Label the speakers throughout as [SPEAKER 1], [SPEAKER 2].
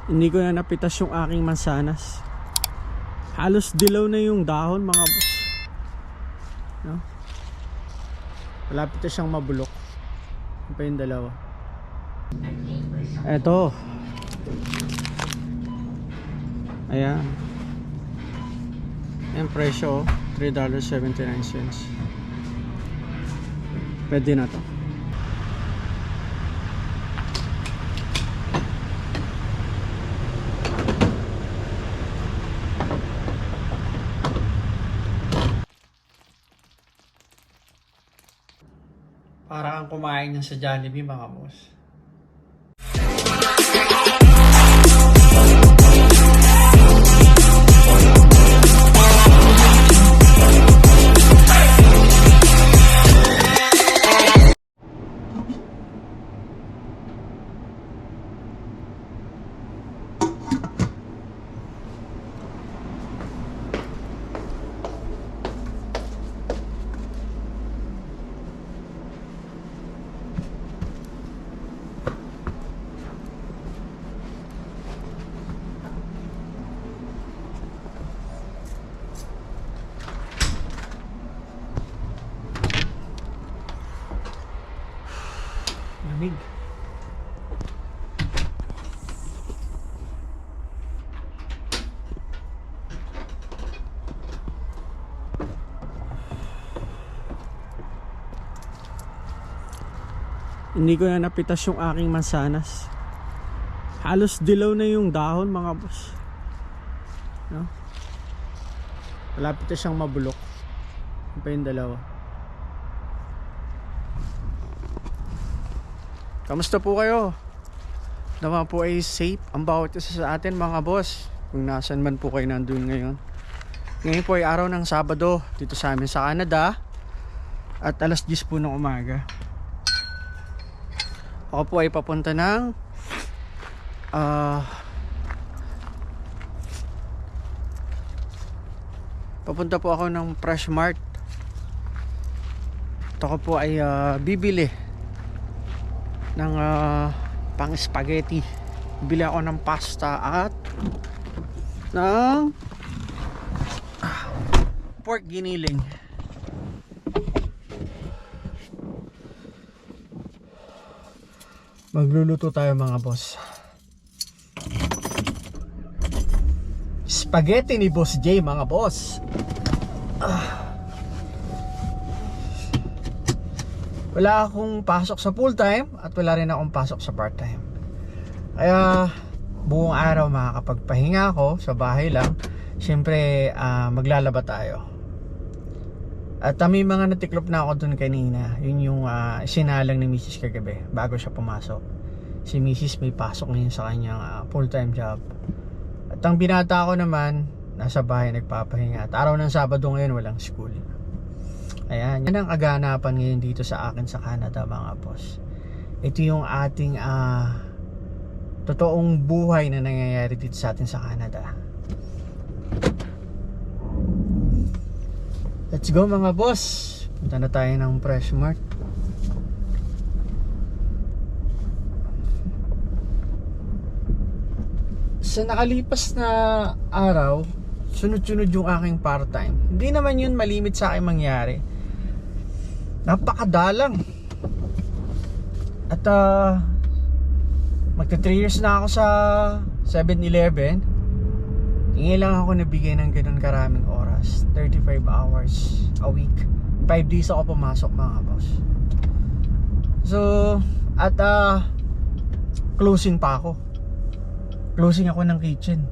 [SPEAKER 1] Hindi ko na napitas yung aking mansanas. Halos dilaw na yung dahon mga boss, no? Malapit na siyang mabulok. Ano pa yung dalawa? Eto. Ayan. Ayan presyo, $3.79. Pwede na to. Para kang kumain ng sa Jollibee mga boss. Lamig. Hindi ko na napitas yung aking mansanas. Halos dilaw na yung dahon mga boss, no? Malapit na siyang mabulok. Ano pa yung dalawa? Kamusta po kayo? Naman po ay safe ang bawat isa sa atin mga boss, kung nasan man po kayo nandun ngayon. Ngayon po ay araw ng Sabado dito sa amin sa Canada, at alas 10 po ng umaga. Ako po ay papunta ng papunta po ako ng Fresh Mart. Ito ko po ay bibili ng pang spaghetti. Bili ako ng pasta at ng pork giniling. Magluluto tayo mga boss. Spaghetti ni Boss J mga boss. Wala akong pasok sa full time at wala rin akong pasok sa part time. Kaya buong araw makakapagpahinga ako sa bahay lang. Siyempre maglalaba tayo. At may mga natiklop na ako dun kanina. Yun yung sinalang ni Mrs. kagabi bago siya pumasok. Si Mrs. may pasok ngayon sa kanyang full time job. At ang binata ko naman nasa bahay nagpapahinga. At araw ng Sabado ngayon walang school. Ayan, yan ang aganapan ngayon dito sa akin sa Canada mga boss. Ito yung ating totoong buhay na nangyayari dito sa atin sa Canada. Let's go mga boss. Punta na tayo ng Fresh Mart. Sa nakalipas na araw, sunod-sunod yung aking part-time. Hindi naman yun malimit sa akin mangyari. Napakadalang. At magta 3 years na ako sa 7-Eleven. Tingin lang ako nabigay ng ganun karaming oras. 35 hours a week. 5 days ako pumasok mga boss. So at closing pa ako. Closing ako ng kitchen.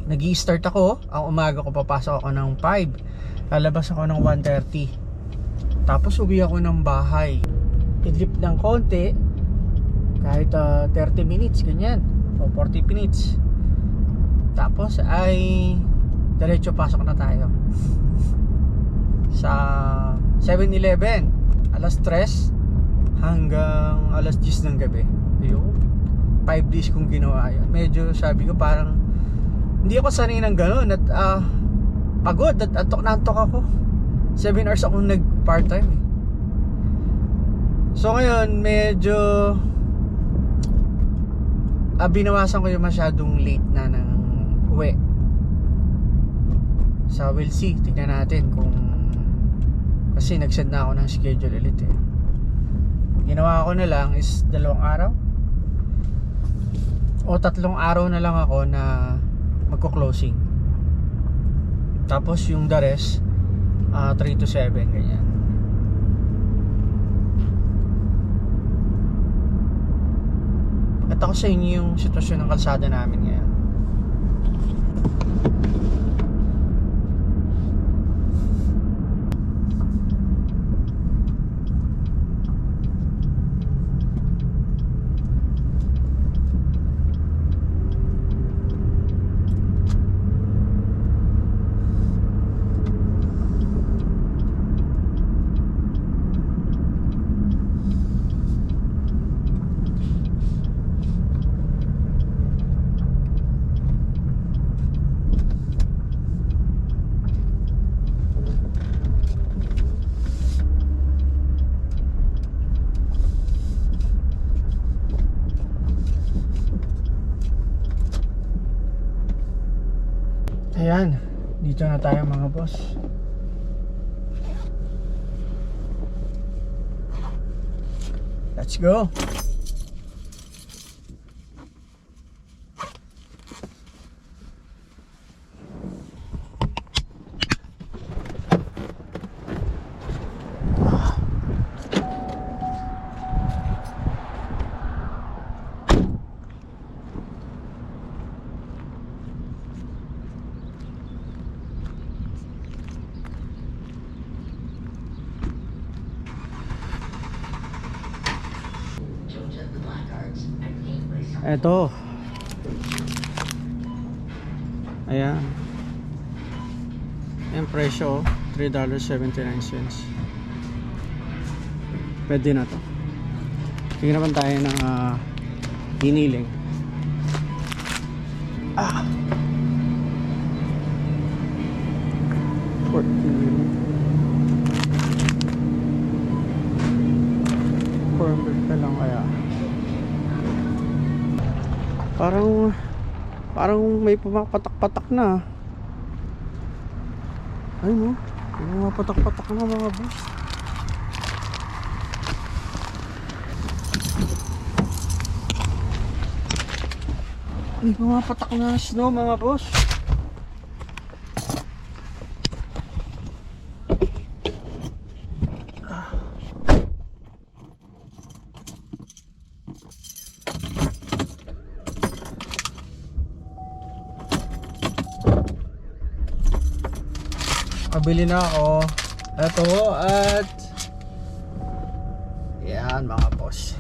[SPEAKER 1] Nag-i-start ako. Ang umaga ko papasok ako ng 5. Lalabas ako ng 1:30. Tapos uwi ako ng bahay. I-drip ng konti. Kahit 30 minutes ganyan. O 40 minutes. Tapos ay diretso pasok na tayo sa 7-Eleven. Alas 3 hanggang alas 10 ng gabi. Ayun. 5 days kong ginawa yun. Medyo sabi ko parang hindi ako sanay ng gano'n. At pagod at antok ako. 7 hours akong nag part time eh. So ngayon medyo binawasan ko yung masyadong late na ng uwi. So we'll see, tignan natin kung, kasi nag-send na ako ng schedule ulit eh. Ginawa ko na lang is 2 araw o 3 araw na lang ako na magko-closing. Tapos yung the rest 3 to 7 ganyan. Pakita ko sa inyo yung sitwasyon ng kalsada namin ngayon. Ayan, dito na tayo mga boss. Let's go. Eto. Ayan. Ayan presyo, $3.79. Pwede na to. Tingnan naman tayo ng hiniling. Pork hiniling. $400 na lang kaya. Parang may pumapatak-patak na. Ay no, may pumapatak-patak na mga boss. May pumapatak na snow mga boss. Pabili na ako. Ito at yan mga boss.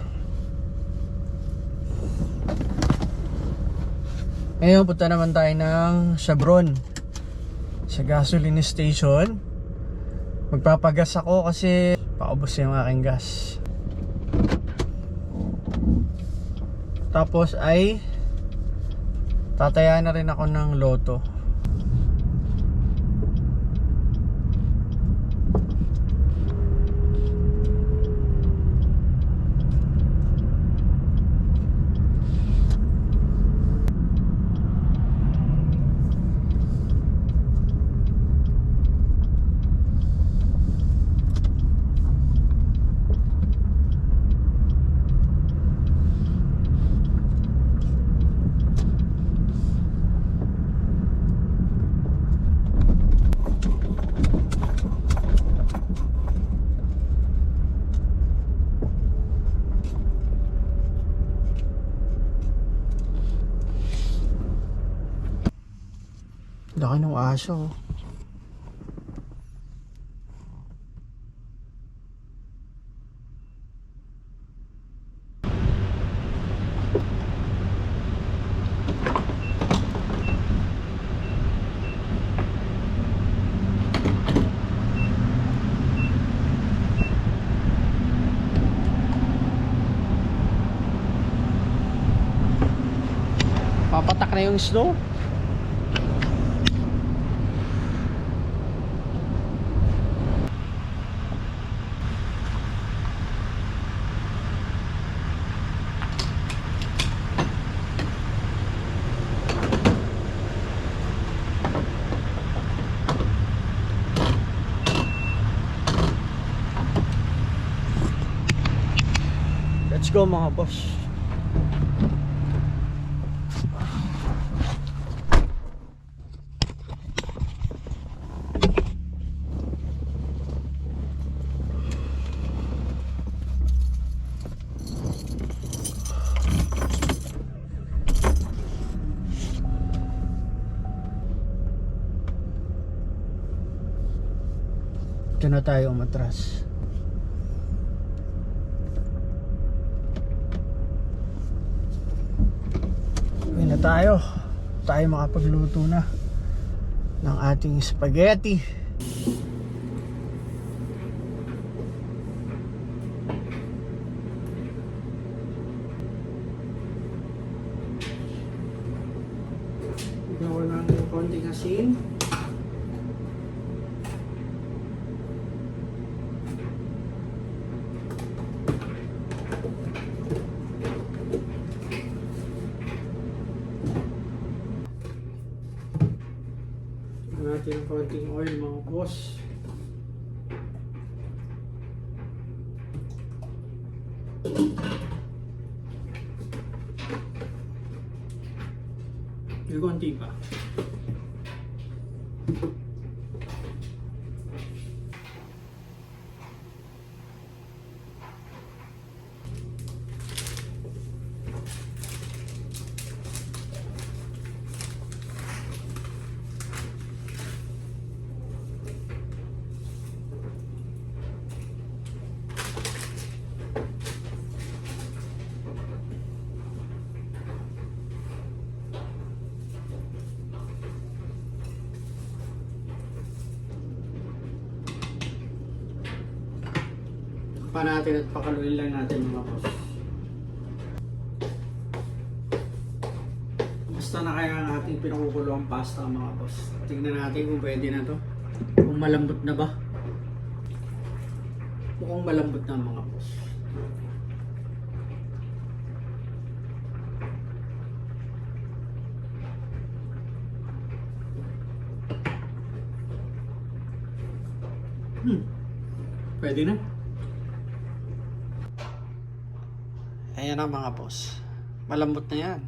[SPEAKER 1] Ngayon punta naman tayo ng Chevron sa gasoline station. Magpapagas ako kasi paubos yung aking gas. Tapos ay tataya na rin ako ng Lotto. Laki ng aso. Papatak na yung snow. go mga boss. Ito na tayo umatras. Uwi na tayo. Tayo makapagluto na ng ating spaghetti. Gawa ng konting asin. Natin ng konting oil mga boss. Yung konti pa. Pa natin at pakaluin lang natin mga boss. Basta na kaya ang ating pinakukulong pasta mga boss. Tingnan natin kung pwede na to. Kung malambot na ba. Mukhang malambot na mga boss. Pwede na. Ayan na mga boss. Malambot na yan.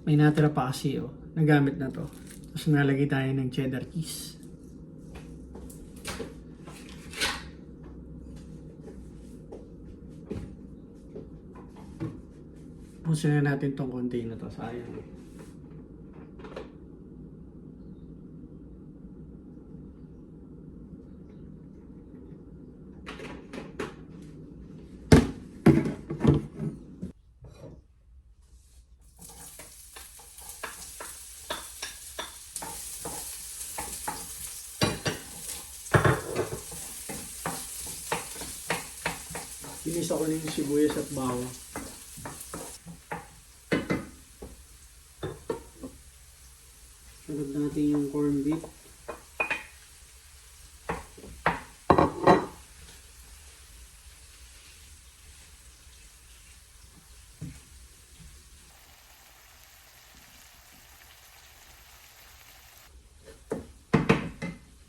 [SPEAKER 1] May natira pa kasi nagamit na to. Tapos nalagay tayo ng cheddar cheese. Pusin na natin tong konti na to, sayang. Inis ako ng sibuyas at bawang. Sunod natin yung corned beef.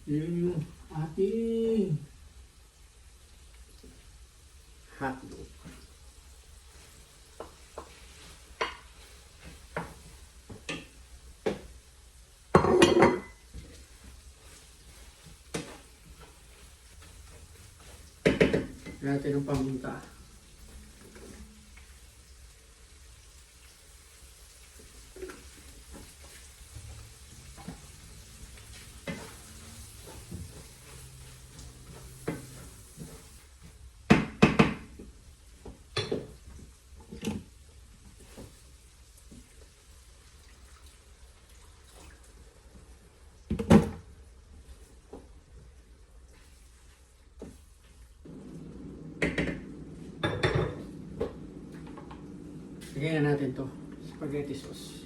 [SPEAKER 1] Yun yung ating hotdog. Natin ang pamunta. Lagyan na natin to spaghetti sauce.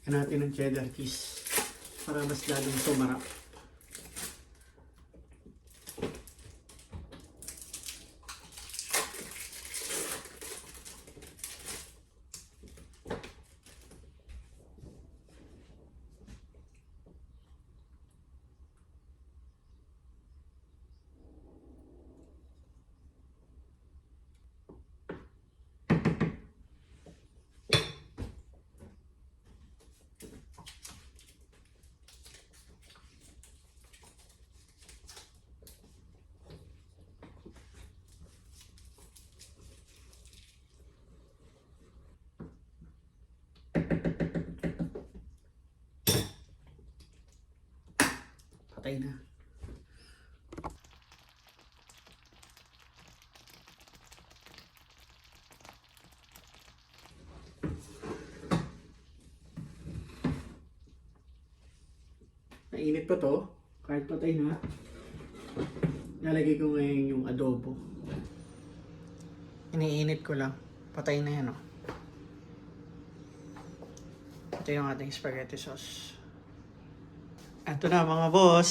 [SPEAKER 1] natin ng cheddar cheese para mas lalong sumarap. Patay na. Nainit pa to. Kahit patay na. Nalagay ko ngayon yung adobo. Iniinit ko lang. Patay na yan, oh. Ito yung ating spaghetti sauce. Ito na mga boss,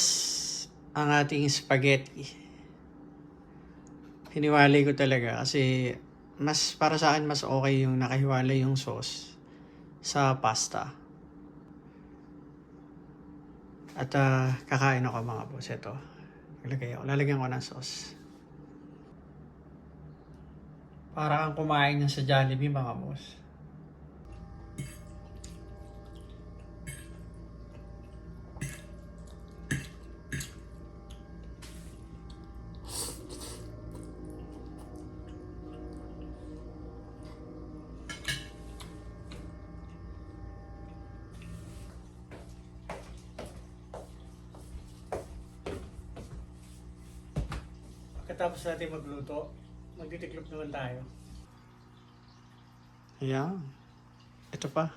[SPEAKER 1] ang ating spaghetti. Hiniwalay ko talaga kasi mas para sa akin mas okay yung nakahiwalay yung sauce sa pasta. At kakain ako mga boss. Ito. Lalagyan ko ng sauce. Para kang kumain ng sa Jollibee mga boss. Pagkatapos natin magluto, magtitiklop naman tayo. Ayan. Ito pa.